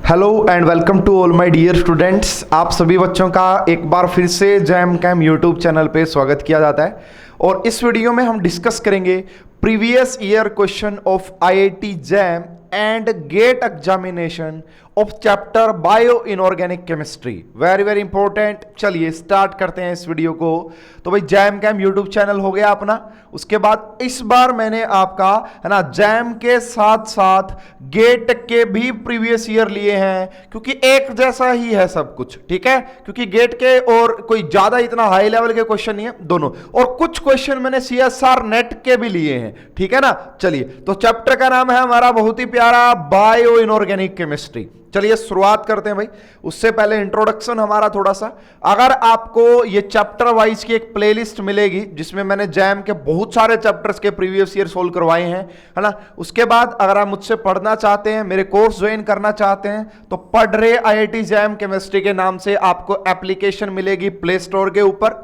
Hello and welcome to all my dear students. आप सभी बच्चों का एक बार फिर से जैम कैम यूट्यूब चैनल पे स्वागत किया जाता है और इस वीडियो में हम डिस्कस करेंगे previous year question of IIT JAM and GATE examination of chapter bio inorganic chemistry. Very very important. चलिए स्टार्ट करते हैं इस वीडियो को। तो भाई जैम कैम यूट्यूब चैनल हो गया अपना। उसके बाद इस बार मैंने आपका है ना जैम के साथ साथ गेट के भी प्रीवियस ईयर लिए हैं, क्योंकि एक जैसा ही है सब कुछ, ठीक है। क्योंकि गेट के और कोई ज्यादा इतना हाई लेवल के क्वेश्चन नहीं है दोनों, और कुछ क्वेश्चन मैंने सीएसआर नेट के भी लिए हैं, ठीक है ना। चलिए, तो चैप्टर का नाम है हमारा बहुत ही प्यारा बायो इनऑर्गेनिक केमिस्ट्री। चलिए शुरुआत करते हैं भाई। उससे पहले इंट्रोडक्शन हमारा थोड़ा सा, अगर आपको ये चैप्टर वाइज की एक प्लेलिस्ट मिलेगी जिसमें मैंने जैम के बहुत सारे चैप्टर्स के प्रीवियस ईयर सोल्व करवाए हैं, है ना। उसके बाद अगर आप मुझसे पढ़ना चाहते हैं, मेरे कोर्स ज्वाइन करना चाहते हैं, तो पढ़ रहे आईआईटी जैम केमिस्ट्री के नाम से आपको एप्लीकेशन मिलेगी प्ले स्टोर के ऊपर।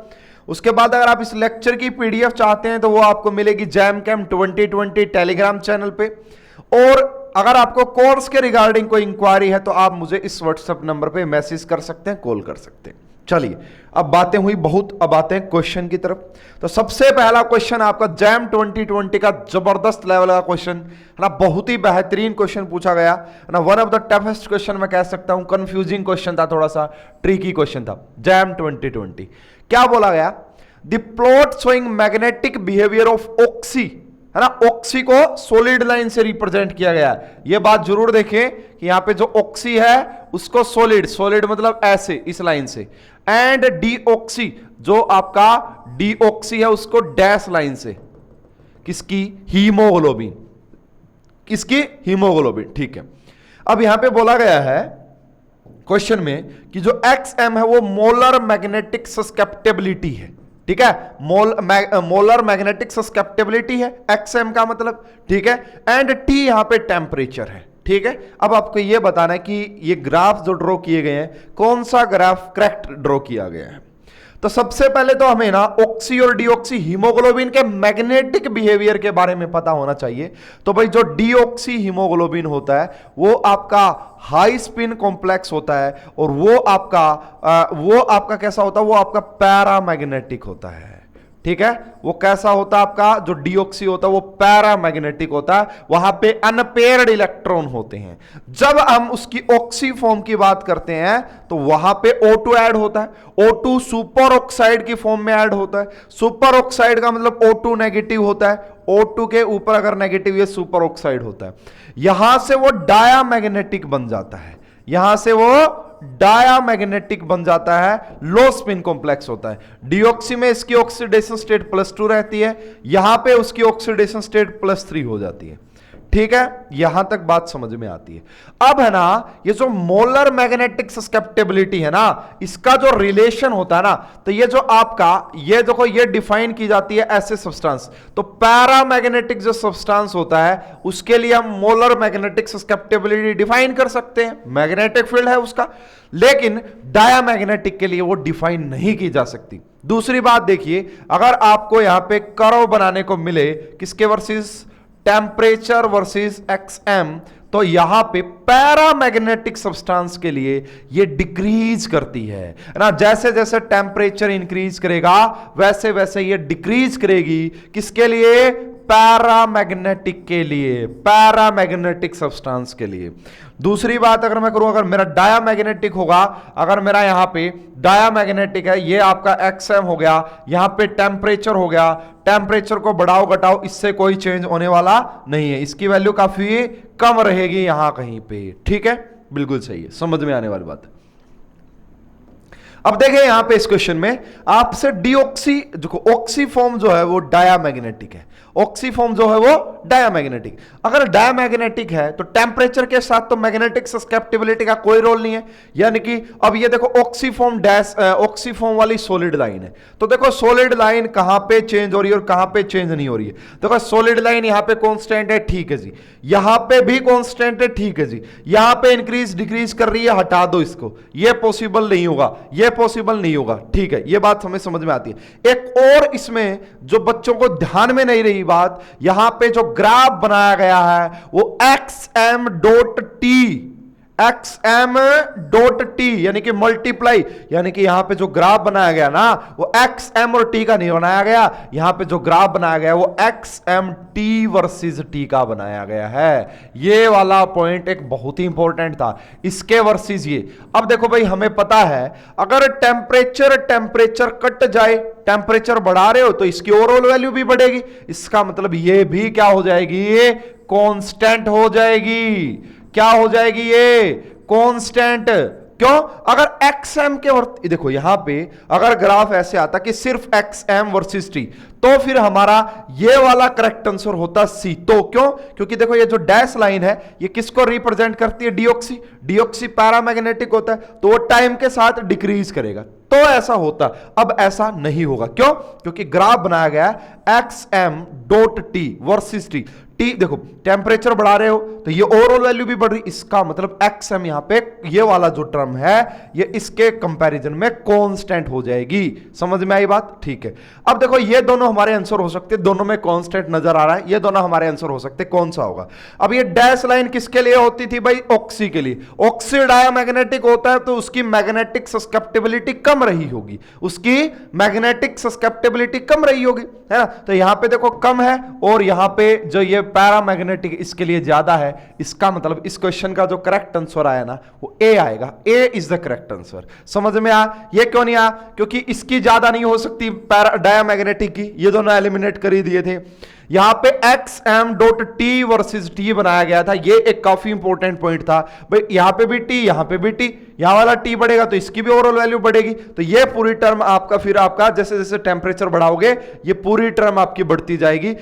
उसके बाद अगर आप इस लेक्चर की पीडीएफ चाहते हैं तो वो आपको मिलेगी जैम कैम 2020 टेलीग्राम चैनल पे। और अगर आपको कोर्स के रिगार्डिंग कोई इंक्वायरी है तो आप मुझे इस व्हाट्सएप नंबर पे मैसेज कर सकते हैं, कॉल कर सकते हैं। चलिए, अब बातें हुई बहुत, अब आते हैं क्वेश्चन की तरफ। तो सबसे पहला क्वेश्चन आपका जैम 2020 का जबरदस्त लेवल का क्वेश्चन है ना, बहुत ही बेहतरीन क्वेश्चन पूछा गया है ना। One of the toughest question मैं कह सकता हूं, कंफ्यूजिंग क्वेश्चन था, थोड़ा सा ट्रिकी क्वेश्चन था। जैम 2020 क्या बोला गया? The plot showing magnetic behaviour of oxy, है ना, ऑक्सी को सॉलिड लाइन से रिप्रेजेंट किया गया है। यह बात जरूर देखें कि यहां पे जो ऑक्सी है उसको सॉलिड मतलब ऐसे इस लाइन से, एंड डीऑक्सी जो आपका डीऑक्सी है उसको डैश लाइन से। किसकी? हीमोग्लोबिन। किसकी? हीमोग्लोबिन, ठीक है। अब यहां पे बोला गया है क्वेश्चन में कि जो XM है वो मोलर मैग्नेटिक सस्केप्टेबिलिटी है, ठीक है। मोलर मैग्नेटिक सस्केप्टेबिलिटी है XM का मतलब, ठीक है। एंड T यहां पे टेम्परेचर है, ठीक है। अब आपको यह बताना है कि ये ग्राफ जो ड्रॉ किए गए हैं कौन सा ग्राफ करेक्ट ड्रॉ किया गया है। तो सबसे पहले तो हमें ना ऑक्सी और डीऑक्सी हीमोग्लोबिन के मैग्नेटिक बिहेवियर के बारे में पता होना चाहिए। तो भाई जो डीऑक्सी हीमोग्लोबिन होता है वो आपका हाई स्पिन कॉम्प्लेक्स होता है, और वो आपका कैसा होता है? वो आपका पैरामैग्नेटिक होता है, ठीक है। वो कैसा होता है आपका? जो डीऑक्सी होता है वो पैरामैग्नेटिक होता है, वहां पे अनपेयर्ड इलेक्ट्रॉन होते हैं। जब हम उसकी ऑक्सी फॉर्म की बात करते हैं तो वहां पे O2 ऐड होता है। O2 सुपर ऑक्साइड की फॉर्म में ऐड होता है। सुपर ऑक्साइड का मतलब O2 नेगेटिव होता है, O2 के ऊपर अगर नेगेटिव ये सुपर ऑक्साइड होता है। यहां से वो डायामैग्नेटिक बन जाता है, यहां से वो डायामैग्नेटिक बन जाता है, लो स्पिन कॉम्प्लेक्स होता है। डीऑक्सी में इसकी ऑक्सीडेशन स्टेट +2 रहती है, यहां पे उसकी ऑक्सीडेशन स्टेट +3 हो जाती है, ठीक है। यहां तक बात समझ में आती है। अब है ना, ये जो मोलर मैग्नेटिक सस्केप्टेबिलिटी है ना, इसका जो रिलेशन होता है ना, तो ये जो आपका ये देखो ये डिफाइन की जाती है ऐसे सब्सटेंस। तो पैरामैग्नेटिक जो सब्सटेंस होता है उसके लिए हम मोलर मैग्नेटिक सस्केप्टेबिलिटी डिफाइन कर सकते हैं, मैग्नेटिक फील्ड है उसका। लेकिन डायामैग्नेटिक के लिए वो डिफाइन नहीं की जा सकती। दूसरी बात देखिए, अगर आपको यहां पे कर्व बनाने को मिले किसके वर्सेस टेम्परेचर वर्सेस XM, तो यहां पे पैरामैग्नेटिक सब्सटेंस के लिए ये डिक्रीज करती है ना। जैसे जैसे टेम्परेचर इंक्रीज करेगा वैसे वैसे ये डिक्रीज करेगी। किसके लिए? पैरामैग्नेटिक के लिए, पैरामैग्नेटिक सब्सटेंस के लिए। दूसरी बात अगर मैं करूं, अगर मेरा डायामैग्नेटिक होगा, अगर मेरा यहां पे डायामैग्नेटिक है, ये आपका XM हो गया, यहां पे टेम्परेचर हो गया, टेम्परेचर को बढ़ाओ घटाओ इससे कोई चेंज होने वाला नहीं है, इसकी वैल्यू काफी कम रहेगी यहां कहीं पे, ठीक है। बिल्कुल सही है, समझ में आने वाली बात है। अब देखें यहां पे इस क्वेश्चन में आपसे डीऑक्सी जो ऑक्सी फॉर्म जो है वो डायामैग्नेटिक है, ऑक्सी फॉर्म जो है वो डायामैग्नेटिक। अगर डायामैग्नेटिक है तो टेम्परेचर के साथ तो मैग्नेटिक सस्केप्टेबिलिटी का कोई रोल नहीं है। यानी कि अब ये देखो ऑक्सी फॉर्म वाली सॉलिड लाइन है, तो देखो सॉलिड लाइन कहां पे चेंज हो रही है और कहां पे चेंज नहीं हो रही है। देखो सॉलिड लाइन यहां पे कांस्टेंट है, ठीक है जी, यहां पे भी कांस्टेंट है, ठीक है जी, यहां पे इंक्रीज डिक्रीज कर रही है, हटा दो इसको, ये पॉसिबल नहीं होगा, ये पॉसिबल नहीं होगा, ठीक है। ये बात हमें समझ में आती है। एक और इसमें जो बच्चों को ध्यान में नहीं रही बात, यहां पे जो ग्राफ बनाया गया है वो XM.T XM डॉट टी, यानी कि मल्टीप्लाई, यानी कि यहां पे जो ग्राफ बनाया गया ना वो XM और T का नहीं बनाया गया, यहां पे जो ग्राफ बनाया गया वो XMT वर्सेस T का बनाया गया है। ये वाला पॉइंट एक बहुत ही इंपॉर्टेंट था, इसके वर्सेस ये। अब देखो भाई, हमें पता है अगर टेम्परेचर कट जाए, टेम्परेचर बढ़ा रहे हो तो इसकी ओवरऑल वैल्यू भी बढ़ेगी, इसका मतलब ये भी क्या हो जाएगी, ये कांस्टेंट हो जाएगी। क्या हो जाएगी, ये कांस्टेंट। क्यों? अगर XM के देखो यहां पे अगर ग्राफ ऐसे आता कि सिर्फ XM वर्सेस T, तो फिर हमारा ये वाला करेक्ट आंसर होता C। तो क्यों? क्योंकि देखो ये जो डैश लाइन है ये किसको रिप्रेजेंट करती है, डीऑक्सी। डीऑक्सी पैरामैग्नेटिक होता है तो वो टाइम के साथ डिक्रीज करेगा, तो ऐसा होता। अब ऐसा नहीं होगा, क्यों? क्योंकि ग्राफ बनाया गया है XM dot T versus T। T देखो टेम्परेचर बढ़ा रहे हो तो ये ओवरऑल वैल्यू भी बढ़ रही, इसका मतलब XM यहां पे ये वाला जो टर्म है ये इसके कंपैरिजन में कांस्टेंट हो जाएगी। समझ में आई बात? ठीक है। अब देखो ये दोनों हमारे आंसर हो सकते हैं, दोनों में कांस्टेंट नजर आ रहा है, ये दोनों हमारे आंसर हो सकते हैं, कौन सा होगा? अब ये डैश लाइन किसके लिए होती थी भाई? ऑक्सी के लिए। ऑक्सी डायमैग्नेटिक होता है तो उसकी मैग्नेटिक सस्केप्टिबिलिटी कम रही होगी, उसकी मैग्नेटिक सस्केप्टिबिलिटी कम रही होगी, है ना? तो यहां पे देखो कम है और यहां पे जो ये पैरामैग्नेटिक इसके लिए ज्यादा है, इसका मतलब इस क्वेश्चन का जो करेक्ट आंसर आया ना वो ए आएगा। ए इज द करेक्ट आंसर। समझ में आ? ये क्यों नहीं आ? क्योंकि इसकी ज्यादा नहीं हो सकती डायमैग्नेटिक की, ये दोनों एलिमिनेट कर ही दिए थे। यहां पे XM dot T versus T बनाया गया था, ये एक काफी इंपॉर्टेंट पॉइंट था भाई। यहां पे भी T, यहां पे भी T, यहां वाला T बढ़ेगा तो इसकी भी ओवरऑल वैल्यू बढ़ेगी। तो ये पूरी टर्म आपका फिर आपका जैसे जैसे टेम्परेचर बढ़ाओगे ये पूरी टर्म आपकी बढ़ती जाएगी।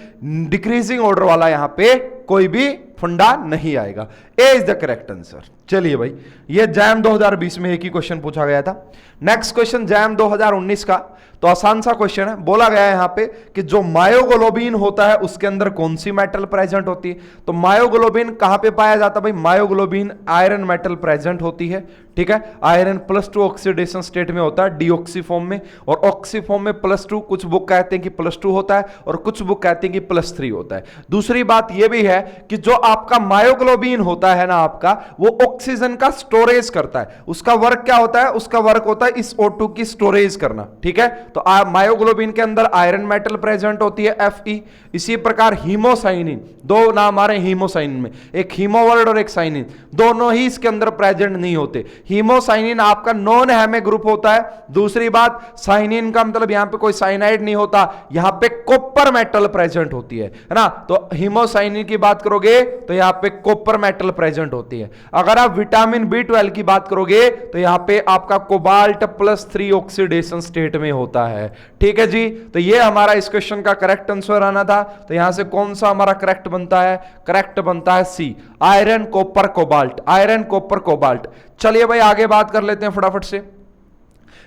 डिक्रीजिंग ऑर्डर वाला यहां पे कोई भी फंडा नहीं आएगा। ए इज द करेक्ट आंसर। चलिए भाई, ये जैम 2020 में एक ही क्वेश्चन पूछा गया था। नेक्स्ट क्वेश्चन जैम 2019 का, तो आसान सा क्वेश्चन है। बोला गया है यहां पे कि जो मायोग्लोबिन होता है उसके अंदर कौन सी मेटल प्रेजेंट होती है? तो मायोग्लोबिन कहां पे पाया जाता है भाई? मायोग्लोबिन आयरन मेटल प्रेजेंट होती है, ठीक है। आयरन +2 ऑक्सीडेशन स्टेट में होता है डीऑक्सी फॉर्म में, और ऑक्सी फॉर्म में +2, कुछ बुक कहते हैं कि +2 होता है और कुछ बुक कहते हैं कि +3 होता है। दूसरी बात यह भी है कि जो आपका मायोग्लोबिन होता है ना आपका, वो ऑक्सीजन का स्टोरेज करता है। उसका वर्क क्या होता है? उसका वर्क होता है इस O2 की स्टोरेज करना, ठीक है। तो मायोग्लोबिन के अंदर आयरन मेटल प्रेजेंट होती है Fe। इसी प्रकार हीमोसाइनिन, दो नाम आ रहे हैं हीमोसाइनिन में, एक हीमोवर्ड और एक साइनिन, दोनों ही इसके अंदर प्रेजेंट नहीं होते। हीमोसाइनिन आपका नॉन हेमे ग्रुप होता है। दूसरी बात, साइनिन का मतलब यहां पे कोई साइनाइड नहीं होता, यहां पे कॉपर मेटल प्रेजेंट होती है ना। तो हीमोसाइनिन की बात करोगे तो यहां पे कॉपर मेटल प्रेजेंट होती है। अगर आप विटामिन B12 की बात करोगे तो यहां पे आपका कोबाल्ट +3 ऑक्सीडेशन स्टेट में होता है, ठीक है जी। तो ये हमारा इस क्वेश्चन का करेक्ट आंसर आना था। तो यहां से कौन सा हमारा करेक्ट बनता है? करेक्ट बनता है C, iron copper cobalt, iron copper cobalt. चलिए भाई आगे बात कर लेते हैं फटाफट से।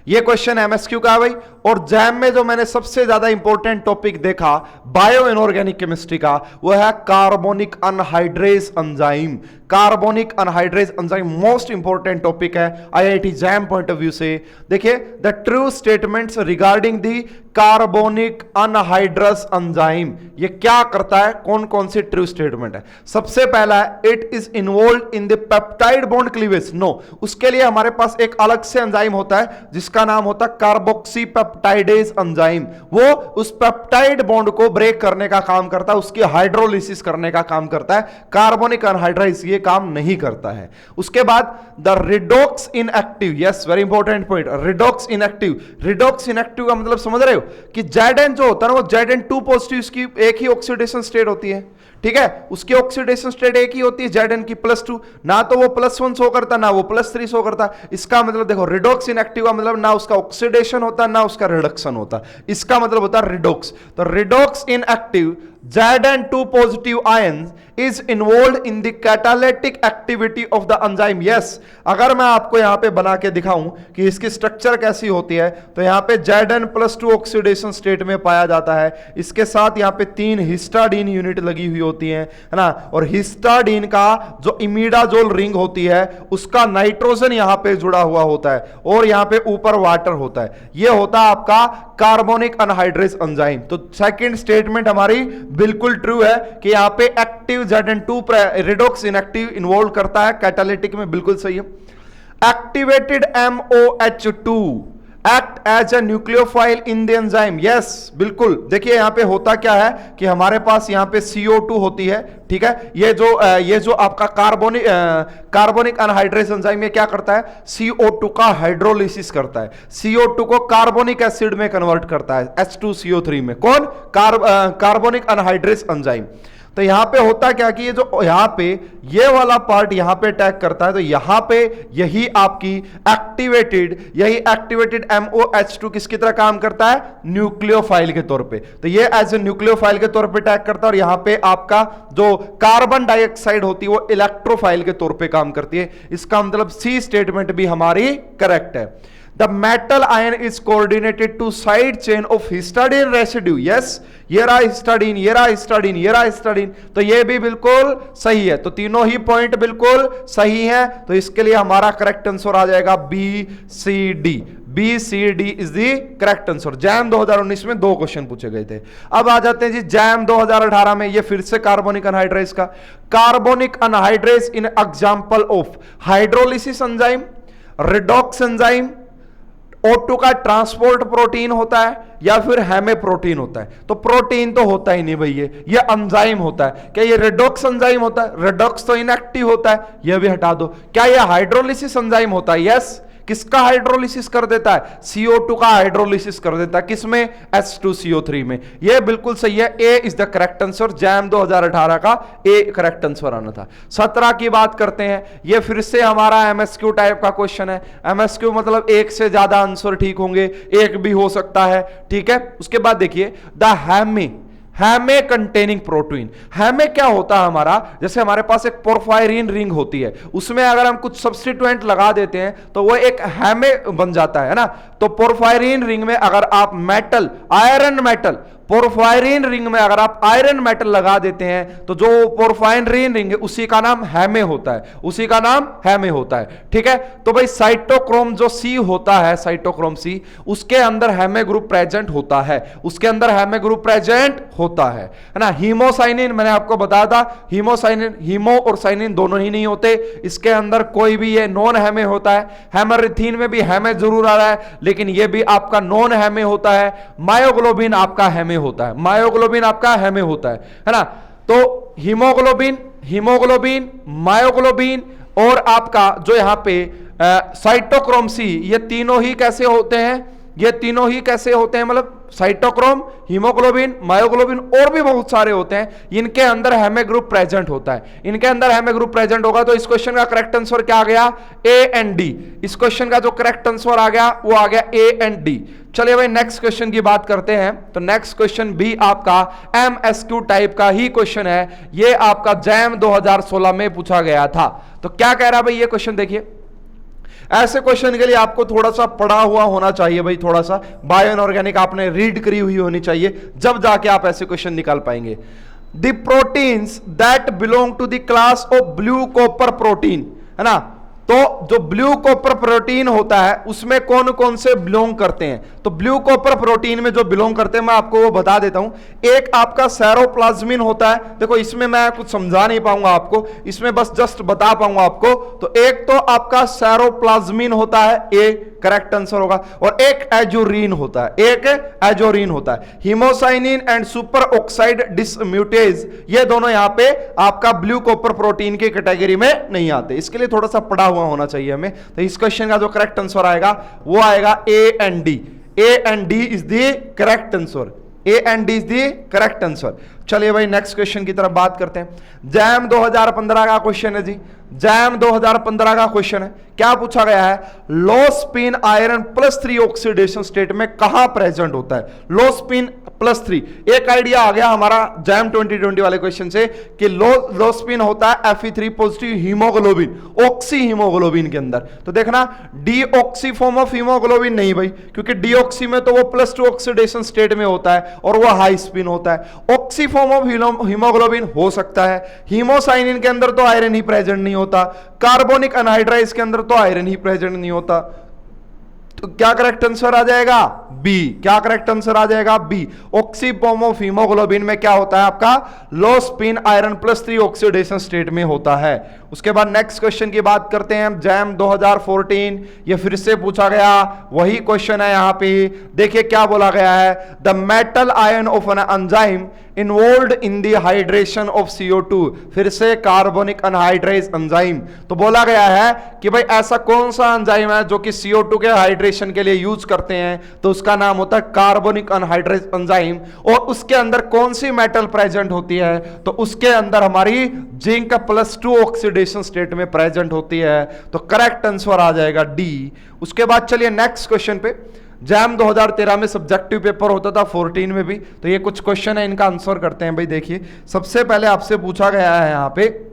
ये क्वेश्चन MSQ का है भाई, और जैम में जो मैंने सबसे ज्यादा इंपॉर्टेंट टॉपिक देखा बायो इनऑर्गेनिक केमिस्ट्री का, वो है carbonic anhydrase enzyme. Carbonic anhydrase enzyme most important topic है IIT jam point of view से। देखिए, the true statements regarding the carbonic anhydrous enzyme, ये क्या करता है? कौन कौन सी ट्रू स्टेटमेंट है? सबसे पहला है it is involve in the peptide bond cleavage. No, उसके लिए हमारे पास एक अलग से एंजाइम होता है जिसका नाम होता है कार्बोक्सी पेप्टाइडेज एंजाइम। वो उस पेप्टाइड बॉन्ड को ब्रेक करने का काम करता है, उसकी हाइड्रोलिसिस करने का काम करता है। कार्बोनिक अनहाइड्राइज ये काम नहीं करता है। उसके बाद the redox inactive, yes very important point, redox inactive. Redox inactive का मतलब समझ रहे हो कि Zn जो होता है ना, वो Zn2 पॉजिटिव, उसकी एक ही ऑक्सीडेशन स्टेट होती है, ठीक है। उसकी ऑक्सीडेशन स्टेट एक ही होती है Zn की +2, ना तो वो +1 शो करता ना वो +3 शो करता। इसका मतलब देखो, रिडॉक्स इनएक्टिव का मतलब ना उसका ऑक्सीडेशन होता ना उसका रिडक्शन होता, इसका मतलब होता है रिडॉक्स। तो redox inactive Zn2 positive ions is involved in the catalytic activity of the enzyme. Yes, अगर मैं आपको यहां पे बना के दिखाऊं कि इसकी स्ट्रक्चर कैसी होती है, तो यहां पे Zn+2 ऑक्सीडेशन स्टेट में पाया जाता है। इसके साथ यहां पे 3 हिस्टाडीन यूनिट लगी हुई होती है ना, और हिस्टाडीन का जो इमिडाजोल रिंग होती है उसका नाइट्रोजन यहां पे जुड़ा हुआ होता है, और यहां पे ऊपर वाटर होता है। यह होता है आपका कार्बोनिक अनहाइड्रेज एंजाइम। तो सेकंड स्टेटमेंट हमारी बिल्कुल ट्रू है कि यहां पे active Zn2 redox inactive involve करता है कैटालिटिक में, बिल्कुल सही है। Activated MOH2 act as a nucleophile in the enzyme, yes बिल्कुल। देखिए यहां पे होता क्या है कि हमारे पास यहां पे CO2 होती है, ठीक है। ये जो आपका कार्बोनिक अनहाइड्रेस एंजाइम ये क्या करता है, CO2 का हाइड्रोलिसिस करता है, CO2 को कार्बोनिक एसिड में कन्वर्ट करता है H2CO3 में। कौन? Carbonic anhydrase enzyme. तो यहां पे होता क्या कि ये जो यहां पे ये वाला पार्ट यहां पे अटैक करता है, तो यहां पे यही एक्टिवेटेड MOH2 किसकी तरह काम करता है, न्यूक्लियोफाइल के तौर पे। तो ये एज ए न्यूक्लियोफाइल के तौर पे अटैक करता है, और यहां पे आपका जो कार्बन डाइऑक्साइड होती है वो इलेक्ट्रोफाइल के तौर पे काम करती है। इसका मतलब सी स्टेटमेंट भी हमारी करेक्ट है। The metal ion is coordinated to side chain of histidine residue. Yes, ये रहा हिस्टाडीन, ये रहा हिस्टाडीन, ये रहा हिस्टाडीन, तो ये भी बिल्कुल सही है। तो तीनों ही पॉइंट बिल्कुल सही हैं, तो इसके लिए हमारा करेक्ट आंसर आ जाएगा BCD। BCD is the correct answer. Jam 2019 में 2 क्वेश्चन पूछे गए थे। अब आ जाते हैं जी जैम 2018 में, ये फिर से कार्बोनिक अनहाइड्रेस का। Carbonic anhydrase in example of hydrolysis enzyme, redox enzyme, O2 का ट्रांसपोर्ट प्रोटीन होता है या फिर हेमे प्रोटीन होता है। तो प्रोटीन तो होता ही नहीं भाई, ये एंजाइम होता है। क्या ये रिडॉक्स एंजाइम होता है? रिडॉक्स तो इनएक्टिव होता है, ये भी हटा दो। क्या ये हाइड्रोलिसिस एंजाइम होता है? यस। किसका हाइड्रोलिसिस कर देता है? CO2 का हाइड्रोलिसिस कर देता है, किसमें? H2CO3 में। यह बिल्कुल सही है, A is the correct answer. JAM 2018 का ए करेक्ट आंसर आना था। 17 की बात करते हैं, यह फिर से हमारा MSQ टाइप का क्वेश्चन है। MSQ मतलब एक से ज्यादा आंसर ठीक होंगे, एक भी हो सकता है, ठीक है। उसके बाद देखिए द हैमे कंटेनिंग प्रोटीन। हैमे क्या होता है हमारा, जैसे हमारे पास एक पोरफायरिन रिंग होती है, उसमें अगर हम कुछ सब्स्टिट्यूएंट लगा देते हैं तो वो एक हैमे बन जाता है ना। तो पोरफायरिन रिंग में अगर आप metal, iron metal, porphyrin ring में अगर आप आयरन मेटल लगा देते हैं तो जो पोरफायरिन रिंग है उसी का नाम हैमे होता है, उसी का नाम हैमे होता है, ठीक है। तो भाई साइटोक्रोम जो सी होता है, साइटोक्रोम सी, उसके अंदर हैमे ग्रुप प्रेजेंट होता है, उसके अंदर हैमे ग्रुप प्रेजेंट होता है ना। हीमोसाइनिन मैंने आपको बताया था, हीमोसाइनिन, हीमो और साइनिन दोनों ही नहीं होते, इसके अंदर कोई भी ये नॉन हैमे होता है। हेमरिथीन में भी हैमे जरूर आ रहा है, लेकिन ये भी आपका नॉन हैमे होता है। मायोग्लोबिन आपका हैमे होता है, मायोग्लोबिन आपका हैमे होता है ना। तो हीमोग्लोबिन, मायोग्लोबिन और आपका जो यहां पे साइटोक्रोम सी, ये तीनों ही कैसे होते हैं, ये तीनों ही कैसे होते हैं, मतलब साइटोक्रोम, हीमोग्लोबिन, मायोग्लोबिन और भी बहुत सारे होते हैं, इनके अंदर हैमे ग्रुप प्रेजेंट होता है। इनके अंदर हैमे ग्रुप प्रेजेंट होगा, तो इस क्वेश्चन का करेक्ट आंसर क्या आ गया? A and D। इस क्वेश्चन का जो करेक्ट आंसर आ गया वो आ गया A and D। चलिए भाई नेक्स्ट क्वेश्चन की बात करते हैं। तो नेक्स्ट क्वेश्चन भी आपका MSQ टाइप का ही क्वेश्चन है, ये आपका जैम 2016 में पूछा गया था। तो क्या कह रहा है भाई ये क्वेश्चन, देखिए ऐसे क्वेश्चन के लिए आपको थोड़ा सा पढ़ा हुआ होना चाहिए भाई, थोड़ा सा बायो इनऑर्गेनिक आपने रीड करी हुई होनी चाहिए, जब जाके आप ऐसे क्वेश्चन निकाल पाएंगे। The proteins that belong to the class of blue copper protein, है ना। तो जो ब्लू कॉपर प्रोटीन होता है उसमें कौन कौन से बिलोंग करते हैं? तो ब्लू कॉपर प्रोटीन में जो बिलोंग करते हैं मैं आपको वो बता देता हूं। एक आपका सेरोप्लाज्मिन होता है, देखो इसमें मैं कुछ समझा नहीं पाऊंगा आपको, इसमें बस जस्ट बता पाऊंगा आपको। तो एक तो आपका सेरोप्लाज्मिन होता है, ए करेक्ट आंसर होगा, और एक एजोरीन होता है, एक एजोरीन होता है। Haemocyanin and super oxide dismutase, ये दोनों यहां पे आपका ब्लू कॉपर प्रोटीन की कैटेगरी में नहीं आते, इसके लिए थोड़ा सा पढ़ा हुआ होना चाहिए हमें। तो इस क्वेश्चन का जो करेक्ट आंसर आएगा वो आएगा A and D। A and D is the correct answer, A and D is the correct answer. चलिए भाई नेक्स्ट क्वेश्चन की तरफ बात करते हैं। जैम 2015 का क्वेश्चन है जी, जैम 2015 का क्वेश्चन है, क्या पूछा गया है? लो स्पिन आयरन +3 ऑक्सीडेशन स्टेट में कहां प्रेजेंट होता है? लो स्पिन +3, एक आइडिया आ गया हमारा जैम 2020 वाले क्वेश्चन से कि लो स्पिन होता है Fe3 positive haemoglobin, oxy haemoglobin के अंदर। तो देखना डीऑक्सी फॉर्म ऑफ हीमोग्लोबिन नहीं भाई, क्योंकि डीऑक्सी में तो वो +2 ऑक्सीडेशन स्टेट में होता है और वो हाई स्पिन होता है। ऑक्सी फॉर्म ऑफ हीमोग्लोबिन हो सकता है। हीमोसाइनिन के अंदर तो आयरन ही प्रेजेंट नहीं होता, कार्बोनिक अनहाइड्राइज के अंदर तो आयरन ही प्रेजेंट नहीं होता। तो क्या करेक्ट आंसर आ जाएगा? बी। क्या करेक्ट आंसर आ जाएगा? बी। ऑक्सीफॉर्म ऑफ हीमोग्लोबिन में क्या होता है आपका? लो स्पिन आयरन +3 ऑक्सीडेशन स्टेट में होता है। उसके बाद नेक्स्ट क्वेश्चन की बात करते हैं, जैम 2014, ये फिर से पूछा गया, वही क्वेश्चन है यहां पे। देखिए क्या बोला गया है, the metal ion of an enzyme involved in the hydration of CO2, फिर से कार्बोनिक अनहाइड्रेज एंजाइम। तो बोला गया है कि भाई ऐसा कौन सा एंजाइम है जो कि CO2 के हाइड्रेशन के लिए यूज करते हैं, तो उसका नाम होता है कार्बोनिक अनहाइड्रेज एंजाइम। और उसके अंदर कौन सी मेटल प्रेजेंट होती है, तो उसके अंदर हमारी जिंक +2 ऑक्सीडेशन स्टेट में प्रेजेंट होती है। तो करेक्ट आंसर आ जाएगा डी। उसके बाद चलिए नेक्स्ट क्वेश्चन पे। जैम 2013 में सब्जेक्टिव पेपर होता था, 14 में भी, तो ये कुछ क्वेश्चन है, इनका आंसर करते हैं भाई। देखिए सबसे पहले आपसे पूछा गया है यहां पे,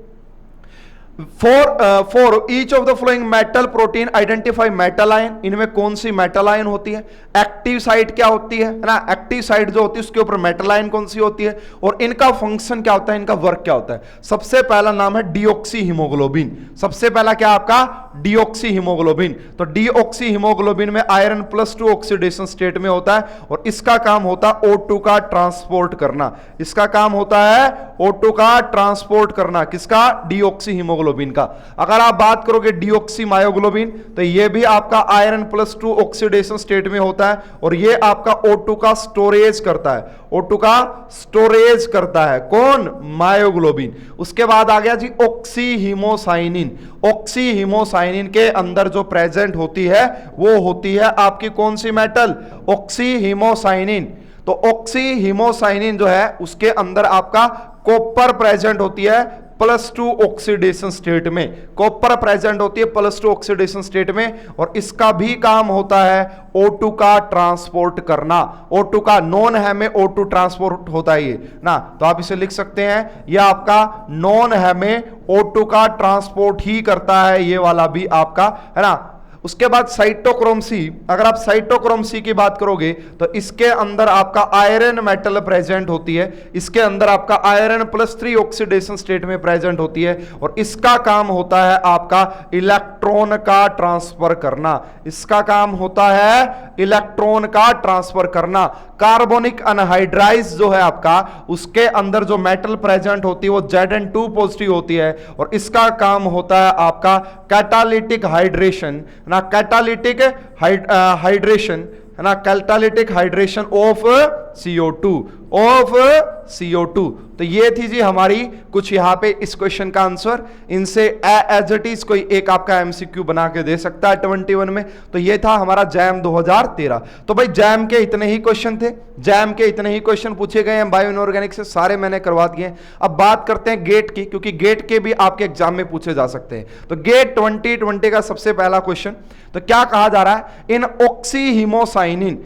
for each of the flowing metal protein identify metal ion, इनमें कौन सी मेटल आयन होती है, एक्टिव साइट क्या होती है ना, एक्टिव साइट जो होती है उसके ऊपर मेटल आयन कौन सी होती है, और इनका फंक्शन क्या होता है, इनका वर्क क्या होता है। सबसे पहला नाम है डीऑक्सी हीमोग्लोबिन। सबसे पहला क्या आपका? Deoxy haemoglobin. तो डीऑक्सी हीमोग्लोबिन में आयरन +2 ऑक्सीडेशन स्टेट में होता है, और इसका काम होता है O2 का ट्रांसपोर्ट करना। इसका काम होता है O2 का ट्रांसपोर्ट करना, किसका? डीऑक्सी हीमोग्लोबिन का। अगर आप बात करोगे डीऑक्सी मायोग्लोबिन, तो ये भी आपका आयरन +2 ऑक्सीडेशन स्टेट में होता है, और ये आपका O2 का स्टोरेज करता है। O2 का स्टोरेज करता है कौन? मायोग्लोबिन। उसके बाद आ गया जी ऑक्सी हीमोसाइनिन। ऑक्सी हीमोसाइनिन के अंदर जो प्रेजेंट होती है वो होती है आपकी कौन सी मेटल? Oxy haemocyanin. तो ऑक्सी हीमोसाइनिन जो है उसके अंदर आपका कॉपर प्रेजेंट होती है +2 ऑक्सीडेशन स्टेट में। कॉपर प्रेजेंट होती है +2 ऑक्सीडेशन स्टेट में, और इसका भी काम होता है O2 का ट्रांसपोर्ट करना। O2 का नॉन है में O2 ट्रांसपोर्ट होता है ये ना, तो आप इसे लिख सकते हैं, ये आपका नॉन है में O2 का ट्रांसपोर्ट ही करता है, ये वाला भी आपका है ना। उसके बाद साइटोक्रोम सी, अगर आप साइटोक्रोम सी की बात करोगे तो इसके अंदर आपका आयरन मेटल प्रेजेंट होती है, इसके अंदर आपका आयरन +3 ऑक्सीडेशन स्टेट में प्रेजेंट होती है, और इसका काम होता है आपका इलेक्ट्रॉन का ट्रांसफर करना। इसका काम होता है इलेक्ट्रॉन का ट्रांसफर करना। कार्बोनिक अनहाइड्राइज जो है आपका, उसके अंदर जो मेटल प्रेजेंट होती है वो Zn2 पॉजिटिव होती है, और इसका काम होता है आपका कैटालिटिक हाइड्रेशन ना, कैटालिटिक हाइड्रेशन है ना, catalytic hydration of CO2, of CO2। तो ये थी जी हमारी कुछ यहां पे इस क्वेश्चन का आंसर। इनसे एज इट इज कोई एक आपका MCQ बना के दे सकता है 21 में। तो ये था हमारा जैम 2013। तो भाई जैम के इतने ही क्वेश्चन थे, जैम के इतने ही क्वेश्चन पूछे गए हैं बायो इनऑर्गेनिक से, सारे मैंने करवा दिए। अब बात करते हैं गेट की, क्योंकि गेट के भी आपके एग्जाम में पूछे जा सकते हैं। तो गेट 2020 का सबसे पहला क्वेश्चन, तो क्या कहा जा रहा है, in oxy hemocyanin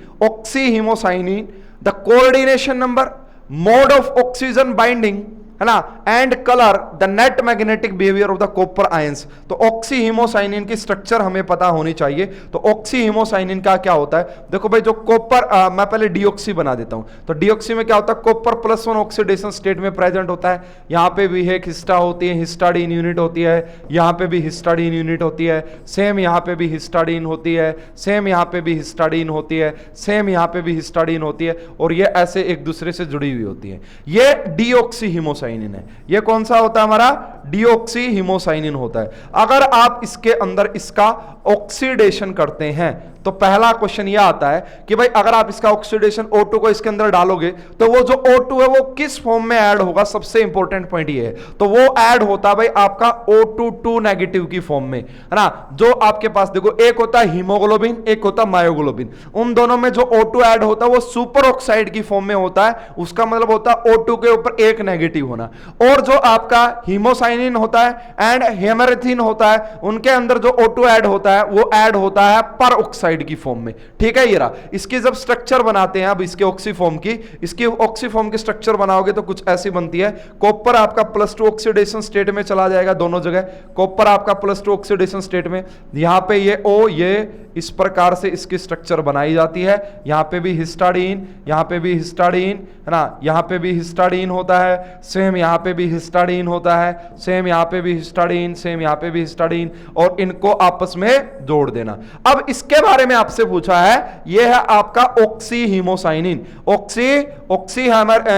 the coordination number, mode of oxygen binding है ना, and colour the net magnetic behaviour of the copper ions. तो ऑक्सी हीमोसाइनिन की स्ट्रक्चर हमें पता होनी चाहिए। तो ऑक्सी हीमोसाइनिन का क्या होता है, देखो भाई जो कॉपर, मैं पहले डीऑक्सी बना देता हूं। तो डीऑक्सी में क्या होता है, कॉपर +1 ऑक्सीडेशन स्टेट में प्रेजेंट होता है। यहां पे भी एक हिस्टा होती है, हिस्टाडीन यूनिट होती है, यहां पे भी हिस्टाडीन यूनिट होती है, सेम यहां पे भी हिस्टाडीन होती है, सेम यहां पे भी हिस्टाडीन होती है, सेम यहां पे भी हिस्टाडीन होती है, और ये ऐसे एक दूसरे से जुड़ी हुई होती है। ये डीऑक्सी हीमोसाइनिन है। ये कौन सा होता है हमारा? डीऑक्सी हीमोसाइनिन होता है। अगर आप इसके अंदर इसका ऑक्सीडेशन करते हैं तो पहला क्वेश्चन यह आता है कि भाई अगर आप इसका ऑक्सीडेशन O2 को इसके अंदर डालोगे तो वो जो O2 है वो किस फॉर्म में ऐड होगा, सबसे इंपॉर्टेंट पॉइंट ये है। तो वो ऐड होता है भाई आपका O2 नेगेटिव की फॉर्म में, है ना। जो आपके पास देखो एक होता है हीमोग्लोबिन, एक होता है मायोग्लोबिन, उन दोनों में जो O2 ऐड होता है वो सुपर ऑक्साइड की फॉर्म में होता है। उसका मतलब होता है O2 के ऊपर एक नेगेटिव होना। और जो आपका हीमोसाइनिन होता है एंड हेमरेथिन होता है, उनके अंदर जो O2 ऐड होता है वो ऐड होता है पर ऑक्साइड की फॉर्म में। ठीक है, ये रहा। इसकी जब स्ट्रक्चर बनाते हैं अब इसके ऑक्सीफॉर्म की, इसकी ऑक्सीफॉर्म की स्ट्रक्चर बनाओगे तो कुछ ऐसी बनती है। कॉपर आपका +2 ऑक्सीडेशन स्टेट में चला जाएगा दोनों जगह। कॉपर आपका +2 ऑक्सीडेशन स्टेट में, यहां पे ये O, ये इस प्रकार से इसकी स्ट्रक्चर बनाई जाती है। यहाँ पे भी हिस्टाडीन, यहाँ पे भी हिस्टाडीन, है ना, यहाँ पे भी हिस्टाडीन होता है, सेम यहाँ पे भी हिस्टाडीन होता है, सेम यहाँ पे भी हिस्टाडीन, सेम यहाँ पे भी हिस्टाडीन, और इनको आपस में जोड़ देना। अब इसके बारे में आपसे पूछा है, ये है आपका ऑक्सी हीमोसाइनिन, ऑक्सी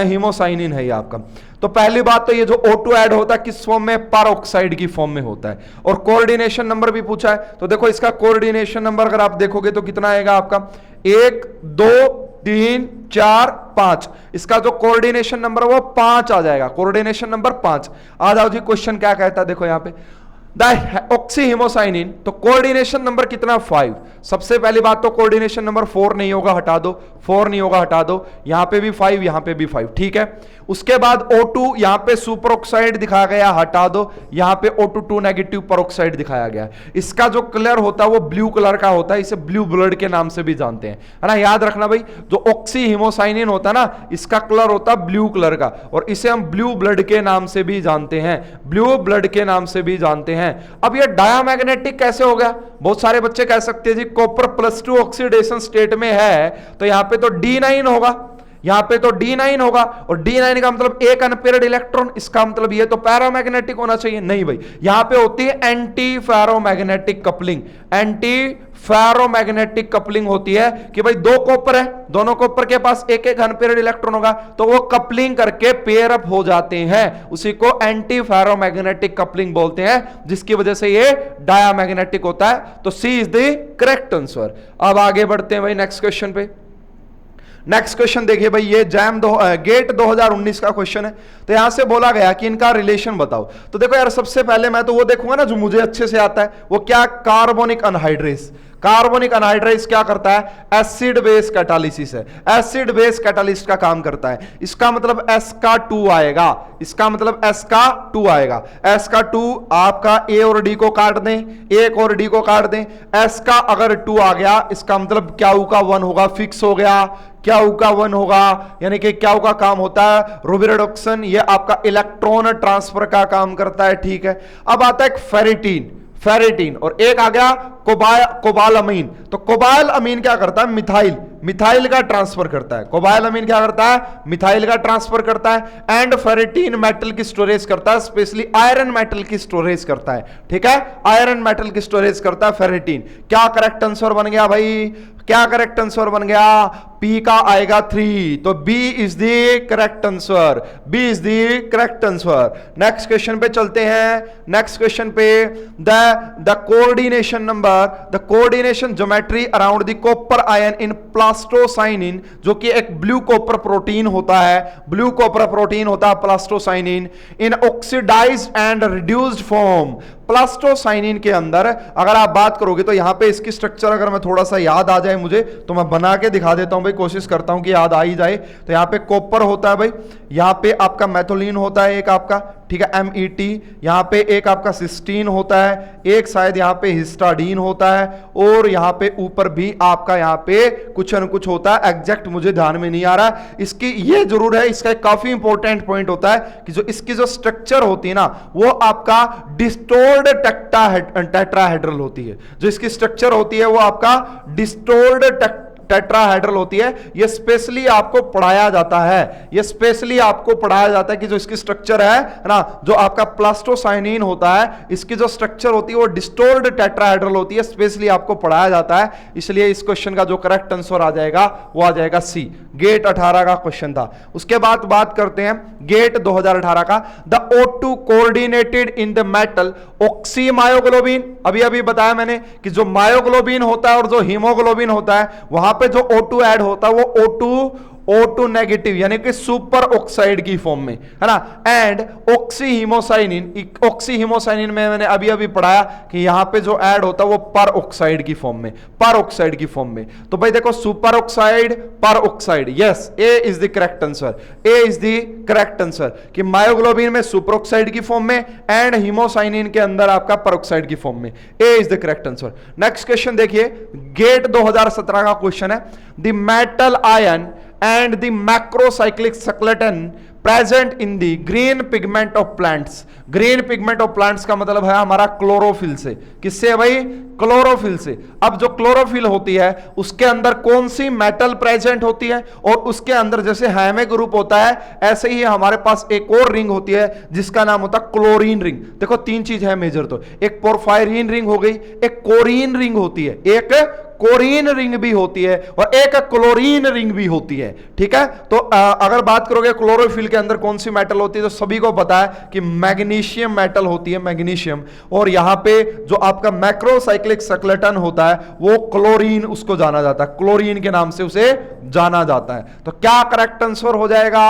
हीमोसाइनिन है ये आपका। तो पहली बात तो ये जो O2 ऐड होता है किस फॉर्म में, पर ऑक्साइड की फॉर्म में होता है। और कोऑर्डिनेशन नंबर भी पूछा है, तो देखो इसका कोऑर्डिनेशन नंबर अगर आप देखोगे तो कितना आएगा आपका, 1 2 3 4 5, इसका जो कोऑर्डिनेशन नंबर है वो 5 आ जाएगा, कोऑर्डिनेशन नंबर 5 आ जाओ जी। क्वेश्चन क्या कहता है देखो यहाँ पे, ऑक्सी हीमोसाइनिन, तो कोऑर्डिनेशन नंबर कितना, 5। सबसे पहली बात तो कोऑर्डिनेशन नंबर 4 नहीं होगा, हटा दो, 4 नहीं होगा, हटा दो, यहां पे भी 5, यहां पे भी 5, ठीक है। उसके बाद O2 यहां पे सुपर ऑक्साइड दिखाया गया, हटा दो, यहां पे O2 नेगेटिव पर ऑक्साइड दिखाया गया। इसका जो कलर होता है वो ब्लू कलर का होता है, इसे ब्लू ब्लड के नाम से भी जानते हैं, है ना, याद रखना भाई। जो ऑक्सी हीमोसाइनिन होता है ना, इसका कलर होता है ब्लू कलर का, और इसे हम ब्लू ब्लड के नाम से भी जानते हैं, ब्लू ब्लड के नाम से भी जानते हैं। अब ये डायामैग्नेटिक कैसे हो गया, बहुत सारे बच्चे कह सकते हैं जी कॉपर +2 ऑक्सीडेशन स्टेट में है, तो यहां पे तो D9 होगा, यहां पे तो D9 होगा, और D9 का मतलब एक अनपेयर्ड इलेक्ट्रॉन, इसका मतलब ये तो पैरामैग्नेटिक होना चाहिए, नहीं भाई, यहां पे होती है anti ferromagnetic coupling, anti ferromagnetic coupling होती है कि भाई दो कॉपर है, दोनों कॉपर के पास एक एक अनपेयर्ड इलेक्ट्रॉन होगा, तो वो कपलिंग करके पेयर अप हो जाते हैं, उसी को एंटी फेरोमैग्नेटिक कपलिंग बोलते हैं, जिसकी वजह से ये डायामैग्नेटिक होता है। तो सी इज द करेक्ट आंसर। अब आगे बढ़ते हैं भाई नेक्स्ट क्वेश्चन पे। नेक्स्ट क्वेश्चन देखिए भाई, ये गेट 2019 का क्वेश्चन है। तो यहां से बोला गया कि इनका रिलेशन बताओ। तो देखो यार, सबसे पहले मैं तो वो देखूंगा ना जो मुझे अच्छे से आता है, वो क्या, कार्बोनिक अनहाइड्रेस। कार्बोनिक अनहाइड्रेस क्या करता है, एसिड बेस कैटालिसिस है, एसिड बेस कैटालिस्ट का काम करता है। इसका मतलब S का 2 आएगा, इसका मतलब S का 2 आएगा, S का 2 आपका A और D को काट दें, एक और D को काट दें, S का अगर 2 आ गया, इसका मतलब क्याऊ का 1 होगा, फिक्स हो गया, क्याऊ का 1 होगा, यानी कि क्याऊ का काम होता है रुबिरेडॉक्सन, ये आपका इलेक्ट्रॉन ट्रांसफर का काम करता है, ठीक है। अब आता है फेरिटीन, फेरिटीन, और एक आ गया कोबालअमीन। तो कोबालअमीन क्या करता है, मिथाइल का ट्रांसफर करता है। कोबालअमीन क्या करता है, मिथाइल का ट्रांसफर करता है। एंड फेरिटीन मेटल की स्टोरेज करता है, स्पेशली आयरन मेटल की स्टोरेज करता है, ठीक है, आयरन मेटल की स्टोरेज करता है फेरिटीन। क्या करेक्ट आंसर बन गया भाई, क्या करेक्ट आंसर बन गया, P का आएगा 3, तो B is the correct answer, B is the correct answer. Next question पे चलते हैं। नेक्स्ट क्वेश्चन पे, the coordination number, the coordination geometry around the copper ion in plastocyanin, जो कि एक ब्लू कॉपर प्रोटीन होता है, ब्लू कॉपर प्रोटीन होता है plastocyanin, in oxidised and reduced form. Plastocyanin के अंदर अगर आप बात करोगे तो यहां पे इसकी स्ट्रक्चर अगर मैं थोड़ा सा याद आ जाए मुझे, तो मैं बना के दिखा देता हूं भाई, कोशिश करता हूं कि याद आ ही जाए। तो यहां पे कॉपर होता है भाई, यहां पे आपका मैथोलिन होता है एक आपका, ठीक है, MET, यहां पे एक आपका सिस्टीन होता है, एक शायद यहां पे हिस्टाडीन होता है, और यहां पे ऊपर भी आपका यहां पे कुछ न कुछ होता है, एग्जैक्ट मुझे ध्यान में नहीं आ रहा। इसकी ये जरूर है, इसका एक काफी इंपॉर्टेंट पॉइंट होता है कि जो इसकी जो स्ट्रक्चर होती है ना, वो आपका डिस्टोर्ड टेट्राहेड्रल होती है। जो इसकी स्ट्रक्चर होती है वो आपका डिस्टोर्ड टेट्राहेड्रल होती है। ये स्पेशली आपको पढ़ाया जाता है, ये स्पेशली आपको पढ़ाया जाता है कि जो इसकी स्ट्रक्चर है ना, जो आपका प्लास्टोसाइनिन होता है, इसकी जो स्ट्रक्चर होती है वो डिस्टोर्ड टेट्राहेड्रल होती है, स्पेशली आपको पढ़ाया जाता है। इसलिए इस क्वेश्चन का जो करेक्ट आंसर आ जाएगा वो आ जाएगा C। गेट 18 का क्वेश्चन था। उसके बाद बात करते हैं गेट 2018 का, the O2 coordinated in the metal oxy myoglobin. अभी अभी बताया मैंने कि जो मायोग्लोबिन होता है और जो हीमोग्लोबिन होता है, वहां पे जो O2 ऐड होता है वो O2 नेगेटिव, यानी कि सुपर ऑक्साइड की फॉर्म में, है ना। एंड ऑक्सी हीमोसाइनिन में मैंने अभी अभी पढ़ाया कि यहां पे जो ऐड होता है वो पर ऑक्साइड की फॉर्म में, पर ऑक्साइड की फॉर्म में। तो भाई देखो, super oxide, per oxide, yes, A is the correct answer, A is the correct answer, कि मायोग्लोबिन में सुपर ऑक्साइड की फॉर्म में एंड हीमोसाइनिन के अंदर आपका पर ऑक्साइड की फॉर्म में, A is the correct answer. Next question देखिए, गेट 2017 का क्वेश्चन है, the metal ion and the macrocyclic skeleton present in the green pigment of plants. Green pigment of plants का मतलब है हमारा क्लोरोफिल से। किससे भाई? क्लोरोफिल से। अब जो क्लोरोफिल होती है उसके अंदर कौन सी मेटल प्रेजेंट होती है, और उसके अंदर जैसे हैमे ग्रुप होता है ऐसे ही हमारे पास एक और रिंग होती है जिसका नाम होता है क्लोरीन रिंग। देखो तीन चीज है मेजर, तो एक पोरफायरिन रिंग हो गई, एक कोरीन रिंग होती है, एक कोरीन रिंग भी होती है, और एक क्लोरीन रिंग भी होती है। ठीक है, तो अगर बात करोगे क्लोरोफिल के अंदर कौन सी मेटल होती है, तो सभी को पता है कि मैग्नीशियम मेटल होती है, मैग्नीशियम। और यहां पे जो आपका मैक्रोसाइक्लिक स्केलेटन होता है वो क्लोरीन उसको जाना जाता है, क्लोरीन के नाम से उसे जाना जाता है। तो क्या करेक्ट आंसर हो जाएगा?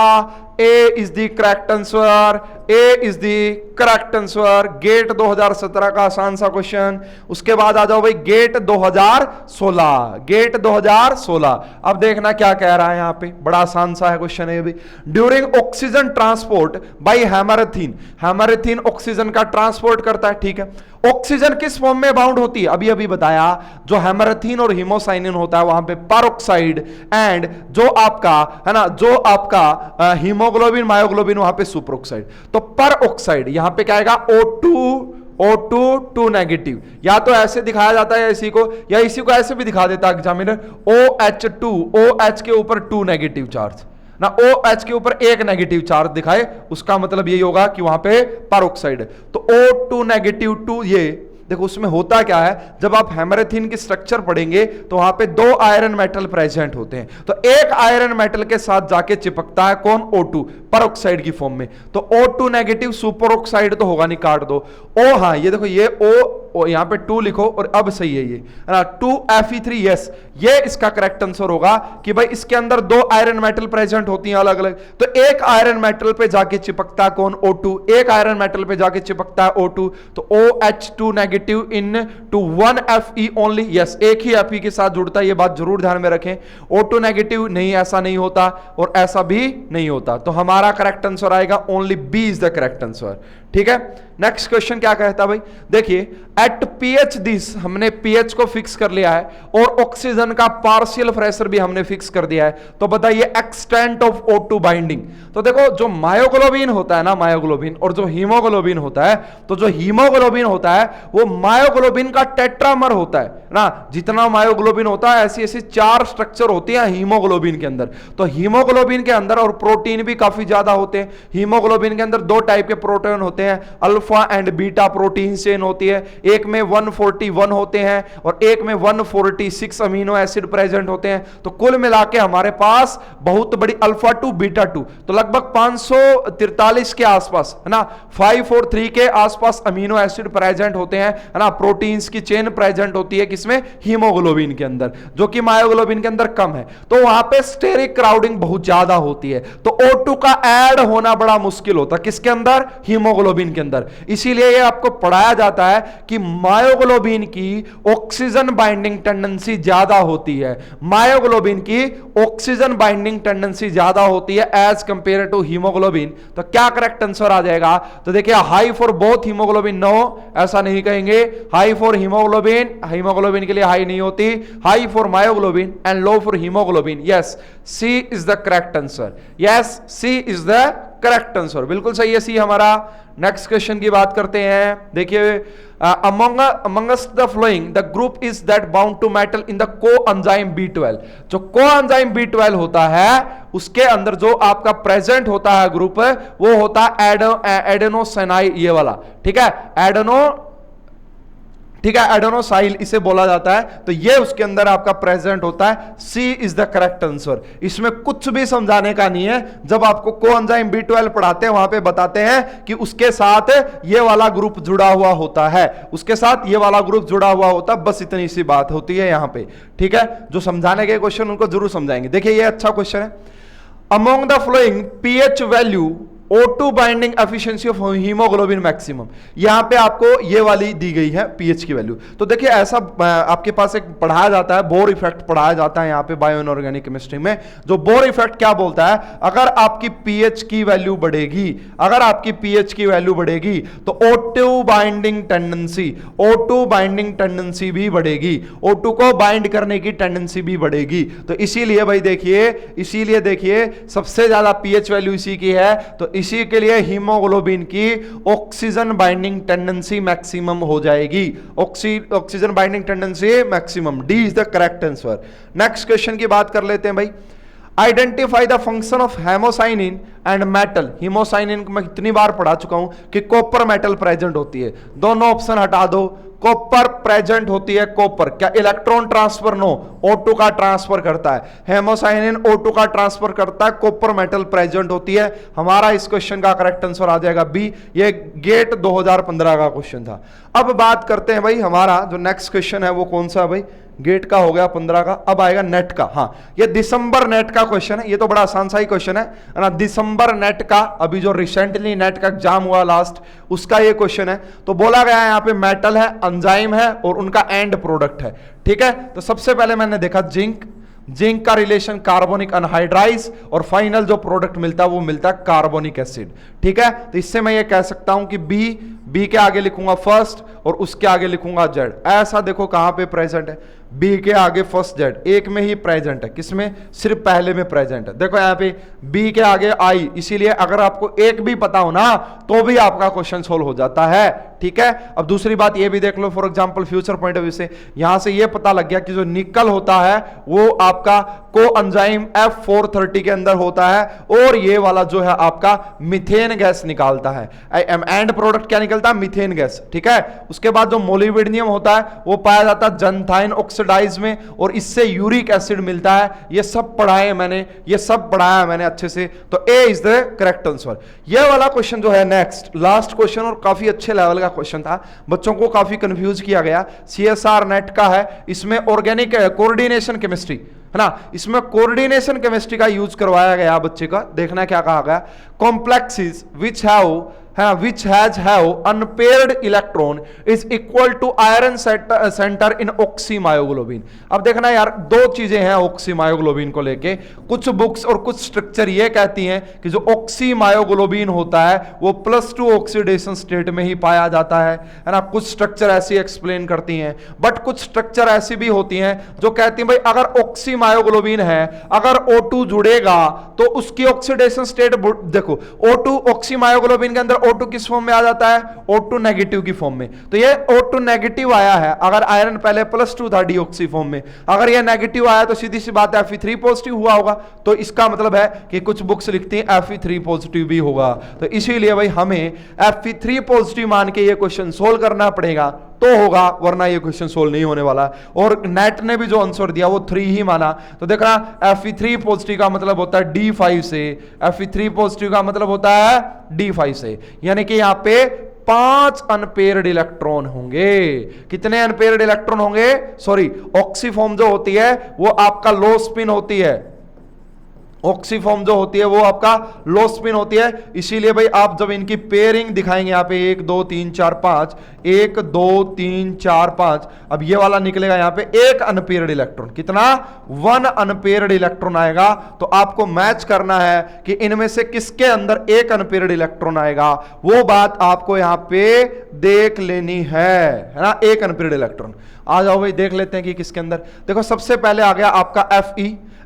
A is the correct answer, A is the correct answer. GATE 2017 का आसान सा क्वेश्चन। उसके बाद आ जाओ भाई गेट 2016, गेट 2016। अब देखना क्या कह रहा है यहां पे, बड़ा आसान सा है क्वेश्चन है भी। During oxygen transport by hemerythrin, hemerythrin oxygen का ट्रांसपोर्ट करता है। ठीक है, ऑक्सीजन किस फॉर्म में बाउंड होती है? अभी अभी बताया, जो हेमरथीन और हीमोसाइनिन होता है वहां पे पेरोक्साइड, एंड जो आपका है ना, जो आपका हीमोग्लोबिन मायोग्लोबिन वहां पे सुपरऑक्साइड। तो पेरोक्साइड यहां पे क्या आएगा? O2 2 negative. या तो ऐसे दिखाया जाता है इसी को, या इसी को ऐसे भी दिखा देता है एग्जामिनर, OH2, OH के ऊपर 2 नेगेटिव चार्ज ना, OH के ऊपर एक नेगेटिव चार्ज दिखाए, उसका मतलब यही होगा कि वहां पे पेरोक्साइड। तो O2 नेगेटिव 2, ये देखो उसमें होता क्या है, जब आप हेमरथीन की स्ट्रक्चर पढ़ेंगे तो वहां पे 2 आयरन मेटल प्रेजेंट होते हैं, तो एक आयरन मेटल के साथ जाके चिपकता है कौन? O2, पेरोक्साइड की फॉर्म में। तो O2 नेगेटिव सुपरऑक्साइड तो होगा नहीं, काट दो। O, हाँ ये देखो ये O यहां पे 2 लिखो, और अब सही है ये, है ना, 2Fe3, यस, ये इसका करेक्ट आंसर होगा कि भाई इसके अंदर 2 आयरन मेटल प्रेजेंट होती हैं अलग अलग। तो एक आयरन मेटल पे जाके चिपकता है कौन? O2, एक आयरन मेटल पे जाके चिपकता है O2, तो OH2 negative in to 1 Fe only, yes, एक ही Fe के साथ जुड़ता है, ये बात जरूर ध्यान में रखें। O2 नेगेटिव नहीं, ऐसा नहीं होता, और ऐसा भी नहीं होता। तो हमारा करेक्ट आंसर आएगा only B is the correct answer. ठीक है, नेक्स्ट क्वेश्चन क्या कहता है भाई, देखिए एट पीएच दिस, हमने पीएच को फिक्स कर लिया है, और ऑक्सीजन का पार्शियल प्रेशर भी हमने फिक्स कर दिया है। तो बताइए एक्सटेंट ऑफ O2 बाइंडिंग। तो देखो जो मायोग्लोबिन होता है ना, मायोग्लोबिन, और जो हीमोग्लोबिन होता है, तो जो हीमोग्लोबिन होता है वो मायोग्लोबिन का टेट्रामर होता है ना। जितना मायोग्लोबिन होता है ऐसी ऐसी 4 स्ट्रक्चर होती है हीमोग्लोबिन के अंदर। तो हीमोग्लोबिन के अंदर और प्रोटीन भी काफी ज्यादा होते हैं। हीमोग्लोबिन के अंदर 2 टाइप के प्रोटीन होते हैं, alpha and beta protein chain होती है। एक में 141 होते हैं और एक में 146 अमीनो एसिड प्रेजेंट होते हैं। तो कुल मिला के हमारे पास बहुत बड़ी अल्फा 2 बीटा 2, तो लगभग 543 के आसपास, है ना, 543 के आसपास अमीनो एसिड प्रेजेंट होते हैं, है ना। प्रोटीन्स की चेन प्रेजेंट होती है किसमें? हीमोग्लोबिन के अंदर, जो कि मायोग्लोबिन के अंदर कम है। तो वहां पे स्टेरिक क्राउडिंग बहुत ज्यादा होती है, तो O2 का ऐड होना बड़ा मुश्किल होता है। किसके अंदर? हीमोग्लोबिन के अंदर। इसीलिए ये आपको पढ़ाया जाता है कि मायोग्लोबिन की ऑक्सीजन बाइंडिंग टेंडेंसी ज्यादा होती है, मायोग्लोबिन की ऑक्सीजन बाइंडिंग टेंडेंसी ज्यादा होती है एज कंपेयर टू हीमोग्लोबिन। तो क्या करेक्ट आंसर आ जाएगा? तो देखिए high for both haemoglobin, no ऐसा नहीं कहेंगे। हाई फॉर हीमोग्लोबिन, हीमोग्लोबिन के लिए हाई नहीं होती, high for myoglobin and low for haemoglobin. Yes, C is the correct answer, yes C is the correct answer, बिल्कुल सही है सी हमारा। नेक्स्ट क्वेश्चन की बात करते हैं, देखिए amongst the following the group is that bound to metal in the coenzyme B12। जो coenzyme B12 होता है उसके अंदर जो आपका प्रेजेंट होता है ग्रुप, वो होता है एडेनोसाइनाइल, ये वाला, ठीक है, एडेनोसाइल इसे बोला जाता है। तो ये उसके अंदर आपका प्रेजेंट होता है। सी इज द करेक्ट आंसर। इसमें कुछ भी समझाने का नहीं है। जब आपको कोएंजाइम B12 पढ़ाते हैं वहां पे बताते हैं कि उसके साथ ये वाला ग्रुप जुड़ा हुआ होता है, उसके साथ ये वाला ग्रुप जुड़ा हुआ होता है, बस इतनी सी बात होती है यहां पे। ठीक है, जो समझाने के क्वेश्चन उनको जरूर समझाएंगे। देखिए ये अच्छा क्वेश्चन है। Among the flowing pH value O2 binding efficiency of haemoglobin maximum, यहां पे आपको ये वाली दी गई है पीएच की वैल्यू। तो देखिए ऐसा आपके पास एक पढ़ाया जाता है, बोर इफेक्ट पढ़ाया जाता है यहाँ पे बायो इनऑर्गेनिक केमिस्ट्री में। जो बोर इफेक्ट क्या बोलता है, अगर आपकी पीएच की वैल्यू बढ़ेगी, अगर आपकी पीएच की वैल्यू बढ़ेगी तो O2 बाइंडिंग टेंडेंसी भी बढ़ेगी, O2 को बाइंड करने की टेंडेंसी भी बढ़ेगी। तो इसीलिए भाई देखिए सबसे ज्यादा पीएच वैल्यू इसी की है, तो इसी के लिए हीमोग्लोबिन की ऑक्सीजन बाइंडिंग टेंडेंसी मैक्सिमम हो जाएगी, oxygen binding tendency maximum. D is the correct answer. Next question की बात कर लेते हैं भाई। Identify the function of haemocyanin and metal. Haemocyanin को मैं कितनी बार पढ़ा चुका हूं कि कॉपर मेटल प्रेजेंट होती है, दोनों ऑप्शन हटा दो। कॉपर प्रेजेंट होती है, कॉपर क्या इलेक्ट्रॉन ट्रांसफर? नो, O2 का ट्रांसफर करता है। हेमोसाइनिन O2 का ट्रांसफर करता है, कॉपर मेटल प्रेजेंट होती है। हमारा इस क्वेश्चन का करेक्ट आंसर आ जाएगा बी। ये गेट 2015 का क्वेश्चन था। अब बात करते हैं भाई, हमारा जो नेक्स्ट क्वेश्चन है वो कौन सा है भाई? गेट का हो गया 15 का, अब आएगा नेट का। हाँ, ये दिसंबर नेट का क्वेश्चन है, ये तो बड़ा आसान सा ही क्वेश्चन है ना। दिसंबर नेट का, अभी जो रिसेंटली नेट का एग्जाम हुआ लास्ट, उसका ये क्वेश्चन है। तो बोला गया है यहाँ पे मेटल है, एंजाइम है और उनका एंड प्रोडक्ट है, ठीक है। तो सबसे पहले मैंने देखा जिंक का रिलेशन कार्बोनिक अनहाइड्राइज, और फाइनल जो प्रोडक्ट मिलता है वो मिलता है कार्बोनिक एसिड, ठीक है। तो इससे मैं ये कह सकता हूं कि बी के आगे लिखूंगा फर्स्ट और उसके आगे लिखूंगा जेड। ऐसा देखो कहां पे प्रेजेंट है, बी के आगे फर्स्ट जेड, एक में ही प्रेजेंट है। किसमें? सिर्फ पहले में प्रेजेंट है। देखो यहाँ पे बी के आगे आई, इसीलिए अगर आपको एक भी पता हो ना तो भी आपका क्वेश्चन सोल्व हो जाता है, ठीक है। अब दूसरी बात ये भी देख लो, for example future point of view से यहां से ये पता लग गया कि जो निकल होता है वो आपका कोएंजाइम F430 के अंदर होता है, और ये वाला जो है आपका मीथेन गैस निकालता है। एंड प्रोडक्ट क्या निकलता है? मीथेन गैस, ठीक है। उसके बाद जो मोलिब्डेनम होता है वो पाया जाता है जंथाइन ऑक्सीडाइज में, और इससे यूरिक एसिड मिलता है। ये सब पढ़ाया मैंने अच्छे से। तो ए इज द करेक्ट आंसर। ये वाला क्वेश्चन जो है नेक्स्ट लास्ट क्वेश्चन, और काफी अच्छे लेवल का क्वेश्चन था, बच्चों को काफी कंफ्यूज किया गया। CSR नेट का है, इसमें ऑर्गेनिक कोऑर्डिनेशन केमिस्ट्री है ना, इसमें कोऑर्डिनेशन केमिस्ट्री का यूज करवाया गया बच्चे का। देखना क्या कहा गया, complexes which has unpaired electron is equal to iron center in oxymoglobin। अब देखना यार, दो चीजें हैं oxymoglobin को लेके। कुछ बुक्स और कुछ स्ट्रक्चर ये कहती हैं कि जो oxymoglobin होता है वो +2 ऑक्सीडेशन स्टेट में ही पाया जाता है ना। कुछ स्ट्रक्चर ऐसी एक्सप्लेन करती हैं, बट कुछ स्ट्रक्चर ऐसी भी होती हैं जो कहती हैं भाई अगर oxymoglobin है, अगर O2 जुड़ेगा तो उसकी ऑक्सीडेशन स्टेट देखो, O2 oxymoglobin के अंदर O2 किस फॉर्म में आ जाता है? O2 नेगेटिव की फॉर्म में। तो ये O2 नेगेटिव आया है, अगर आयरन पहले +2 था डीऑक्सी फॉर्म में, अगर ये नेगेटिव आया तो सीधी सी बात है Fe3 पॉजिटिव हुआ होगा। तो इसका मतलब है कि कुछ बुक्स लिखती हैं Fe3 पॉजिटिव भी होगा। तो इसीलिए भाई हमें Fe3 पॉजिटिव मान के ये क्वेश्चन सोल्व करना पड़ेगा तो होगा, वरना ये क्वेश्चन सोल्व नहीं होने वाला। और नेट ने भी जो आंसर दिया वो 3 ही माना। तो देखना Fe3 पॉजिटिव का मतलब होता है D5 से, Fe3 पॉजिटिव का मतलब होता है D5 से, यानी कि यहां पे 5 अनपेयर्ड इलेक्ट्रॉन होंगे। कितने अनपेयर्ड इलेक्ट्रॉन होंगे? सॉरी, ऑक्सीफॉर्म जो होती है वो आपका लो स्पिन होती है, ऑक्सीफॉर्म जो होती है वो आपका लो स्पिन होती है। इसीलिए भाई आप जब इनकी पेयरिंग दिखाएंगे यहाँ पे 1 2 3 4 5, 1 2 3 4 5, अब ये वाला निकलेगा यहाँ पे एक अनपेयर्ड इलेक्ट्रॉन। कितना? 1 अनपेयर्ड इलेक्ट्रॉन आएगा। तो आपको मैच करना है कि इनमें से किसके अंदर एक अनपेयर्ड इलेक्ट्रॉन आएगा, वो बात आपको यहाँ पे देख लेनी है ना। एक अनपेयर्ड इलेक्ट्रॉन आ जाओ भाई, देख लेते हैं कि किसके अंदर। देखो सबसे पहले आ गया आपका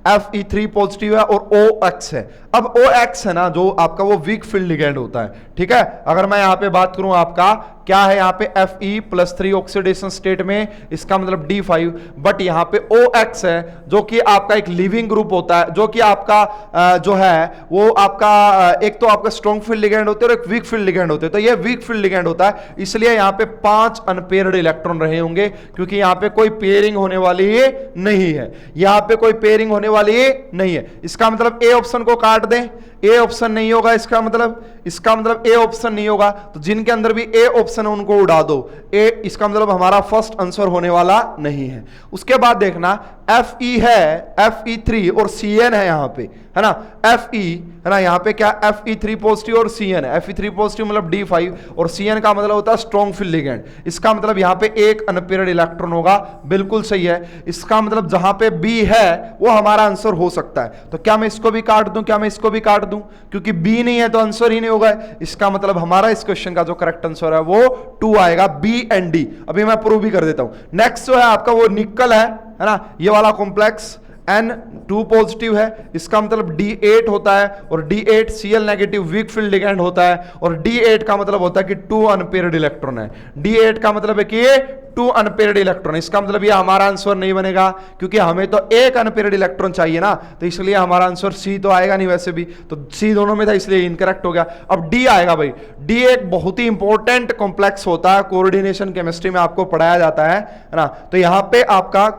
Fe3 पॉजिटिव है और OX है। अब OX है ना जो आपका, वो वीक फील्ड लिगेंड होता है, ठीक है। अगर मैं यहां पे बात करूं आपका क्या है यहाँ पे Fe+3 ऑक्सीडेशन स्टेट में, इसका मतलब D5, बट यहाँ पे OX है जो कि आपका एक लिविंग ग्रुप होता है, जो कि आपका जो है वो आपका एक तो आपका स्ट्रॉन्ग फील्ड लिगेंड होते हैं और एक वीक फील्ड लिगेंड होते हैं। तो ये वीक फील्ड लिगेंड होता है, इसलिए यहाँ पे 5 अनपेयर्ड इलेक्ट्रॉन रहे होंगे, क्योंकि यहाँ पे कोई पेयरिंग होने वाली नहीं है, यहाँ पे कोई पेयरिंग होने वाली नहीं है। इसका मतलब ए ऑप्शन को काट दें, ए ऑप्शन नहीं होगा, इसका मतलब ए ऑप्शन नहीं होगा। तो जिनके अंदर भी ए ऑप्शन है उनको उड़ा दो, ए, इसका मतलब हमारा फर्स्ट आंसर होने वाला नहीं है। उसके बाद देखना FE है, FE3 और CN है यहाँ पे, है ना, FE है ना, यहाँ पे क्या FE3 पॉजिटिव और CN है, FE3 पॉजिटिव मतलब D5 और CN का मतलब होता है स्ट्रॉन्ग फील्ड लिगेंड। इसका मतलब यहाँ पे एक अनपेयर्ड इलेक्ट्रॉन होगा, बिल्कुल सही है। इसका मतलब जहां पे B है वो हमारा आंसर हो सकता है। तो क्या मैं इसको भी काट दूं, क्या मैं इसको भी काट दूं, क्योंकि B नहीं है तो आंसर ही नहीं होगा। इसका मतलब हमारा इस क्वेश्चन का जो करेक्ट आंसर है वो 2 आएगा, B एंड D। अभी मैं प्रूव भी कर देता हूं। नेक्स्ट जो है आपका वो निकल है ना, ये वाला कॉम्प्लेक्स N2 पॉजिटिव है, इसका मतलब D8 होता है और D8 Cl negative weak field ligand होता है और D8 का मतलब होता है कि 2 अनपेयर्ड इलेक्ट्रॉन है। D8 का मतलब है कि ये 2 अनपेयर्ड इलेक्ट्रॉन, इसका मतलब ये हमारा आंसर नहीं बनेगा क्योंकि हमें तो एक अनपेयर्ड इलेक्ट्रॉन चाहिए ना, तो इसलिए हमारा आंसर C तो आएगा नहीं वैसे भी, तो C दोनों में था इसलिए इनकरेक्ट हो गया। अब D आएगा भाई। D एक बहुत ही इंपॉर्टेंट कॉम्प्लेक्स होता है, कोऑर्डिनेशन केमिस्ट्री में आपको पढ़ाया जाता है ना। तो यहां पे आपका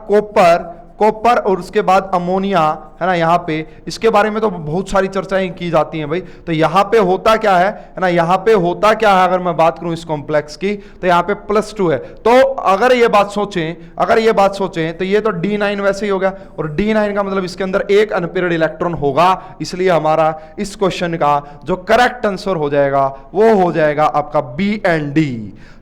कॉपर और उसके बाद अमोनिया है ना, यहाँ पे इसके बारे में तो बहुत सारी चर्चाएं की जाती हैं भाई। तो यहाँ पे होता क्या है ना, यहाँ पे होता क्या है, अगर मैं बात करूं इस कॉम्प्लेक्स की तो यहाँ पे +2 है। तो अगर ये बात सोचें तो ये तो D9 वैसे ही हो गया और D9 का मतलब इसके अंदर एक अनपेयर्ड इलेक्ट्रॉन होगा, इसलिए हमारा इस क्वेश्चन का जो करेक्ट आंसर हो जाएगा वो हो जाएगा आपका B एंड D।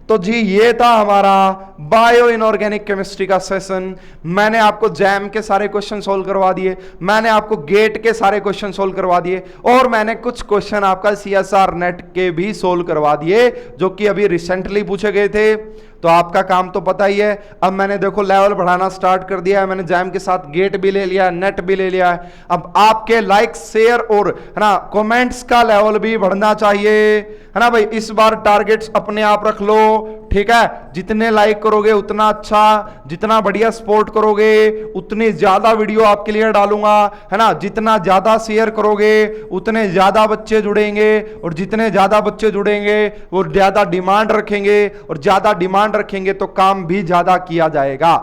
तो जी ये था हमारा बायो इनऑर्गेनिक केमिस्ट्री का सेशन। मैंने आपको जैम के सारे क्वेश्चन सोल्व करवा दिए, मैंने आपको गेट के सारे क्वेश्चन सोल्व करवा दिए और मैंने कुछ क्वेश्चन आपका CSR नेट के भी सोल्व करवा दिए जो कि अभी रिसेंटली पूछे गए थे। तो आपका काम तो पता ही है। अब मैंने देखो लेवल बढ़ाना स्टार्ट कर दिया है, मैंने जैम के साथ गेट भी ले लिया, नेट भी ले लिया है। अब आपके लाइक शेयर और है ना कमेंट्स का लेवल भी बढ़ना चाहिए, है ना भाई। इस बार टारगेट्स अपने आप रख लो, ठीक है। जितने लाइक करोगे उतना अच्छा, जितना बढ़िया सपोर्ट करोगे उतनी ज्यादा वीडियो आपके लिए डालूंगा, है ना। जितना ज्यादा शेयर करोगे उतने ज्यादा बच्चे जुड़ेंगे और जितने ज्यादा बच्चे जुड़ेंगे वो ज्यादा डिमांड रखेंगे और ज्यादा डिमांड रखेंगे तो काम भी ज्यादा किया जाएगा।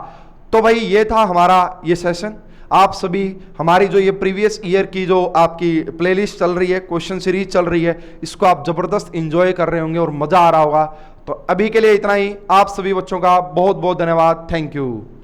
तो भाई ये था हमारा ये सेशन। आप सभी हमारी जो ये प्रीवियस ईयर की जो आपकी प्लेलिस्ट चल रही है, क्वेश्चन सीरीज चल रही है, इसको आप जबरदस्त एंजॉय कर रहे होंगे और मजा आ रहा होगा। तो अभी के लिए इतना ही। आप सभी बच्चों का बहुत बहुत धन्यवाद। Thank you.